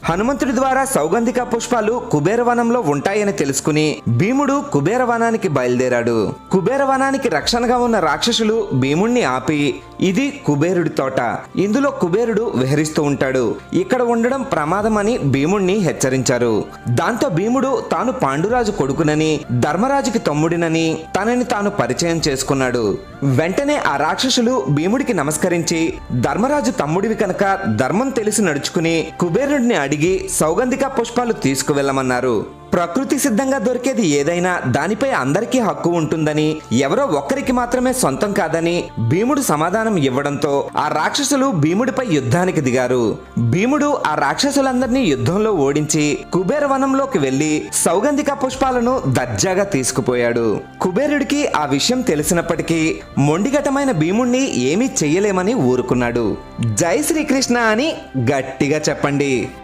హనుమంతుడి ద్వారా సౌగంధిక పుష్పాలు కుబేరవనంలో ఉంటాయని తెలుసుకుని భీముడు కుబేరవనానికి బయలుదేరాడు. కుబేరవనానికి రక్షణగా ఉన్న రాక్షసులు భీముణ్ణి ఆపి, ఇది కుబేరుడి తోట, ఇందులో కుబేరుడు విహరిస్తూ ఉంటాడు, ఇక్కడ ఉండడం ప్రమాదం అని భీముణ్ణి హెచ్చరించారు. దాంతో భీముడు తాను పాండురాజు కొడుకునని, ధర్మరాజుకి తమ్ముడినని తనని తాను పరిచయం చేసుకున్నాడు. వెంటనే ఆ రాక్షసులు భీముడికి నమస్కరించి, ధర్మరాజు తమ్ముడివి కనుక ధర్మం తెలిసి నడుచుకుని కుబేరుడిని అడిగి సౌగంధిక పుష్పాలు తీసుకువెళ్ళమన్నారు. ప్రకృతి సిద్ధంగా దొరికేది ఏదైనా దానిపై అందరికీ హక్కు ఉంటుందని, ఎవరో ఒక్కరికి మాత్రమే సొంతం కాదని భీముడు సమాధానం ఇవ్వడంతో ఆ రాక్షసులు భీముడిపై యుద్ధానికి దిగారు. భీముడు ఆ రాక్షసులందరినీ యుద్ధంలో ఓడించి కుబేరవనంలోకి వెళ్లి సౌగంధిక పుష్పాలను దర్జాగా తీసుకుపోయాడు. కుబేరుడికి ఆ విషయం తెలిసినప్పటికీ మొండిఘటమైన భీముణ్ణి ఏమీ చెయ్యలేమని ఊరుకున్నాడు. జై శ్రీకృష్ణ అని గట్టిగా చెప్పండి.